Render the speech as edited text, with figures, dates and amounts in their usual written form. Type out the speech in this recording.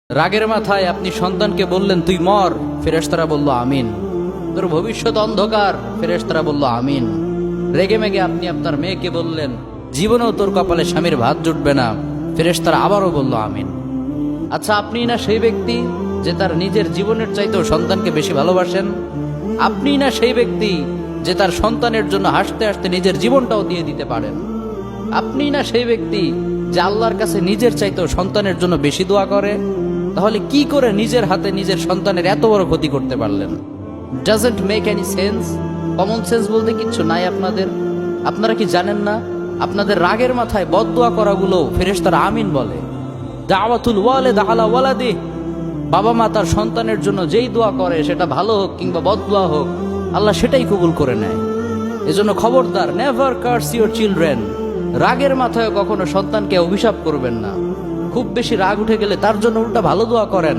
রাগের মাথায় আপনি সন্তানকে বললেন তুই মর, ফেরেশতারা বলল আমিন। তোর ভবিষ্যৎ অন্ধকার, ফেরেশতারা বলল আমিন। রেগে মেগে আপনি আপনার মেয়েকে বললেন জীবনেও তোর কপালে স্বামীর ভাত জুটবে না, ফেরেশতারা আবারও বলল আমিন। আচ্ছা, আপনি না সেই ব্যক্তি যে তার নিজের জীবনের চাইতেও সন্তানকে বেশি ভালোবাসেন? আপনি না সেই ব্যক্তি যে তার সন্তানের জন্য হাসতে হাসতে নিজের জীবনটাও দিয়ে দিতে পারেন? আপনি না সেই ব্যক্তি যে আল্লাহর কাছে নিজের চাইতেও সন্তানের জন্য বেশি দোয়া করে? তাহলে কি করে নিজের হাতে নিজের সন্তানের এত বড় ক্ষতি করতে পারলেন? Doesn't make any sense. Common sense বলতে কিচ্ছু নাই আপনাদের? আপনারা কি জানেন না আপনাদের রাগের মাথায় বদদোয়া করাগুলো ফেরেশতারা আমিন বলে? দাওয়াতুল ওয়ালিদ আলা ওয়ালাদি, বাবা মা তার সন্তানের জন্য যেই দোয়া করে সেটা ভালো হোক কিংবা বদদোয়া হোক, আল্লাহ সেটাই কবুল করে নেয়। এজন্য খবরদার, নেভার কার্স ইউর চিলড্রেন। রাগের মাথায় কখনো সন্তানকে অভিশাপ করবেন না। খুব বেশি রাগ উঠে গেলে তার জন্য উল্টা ভালো দোয়া করেন।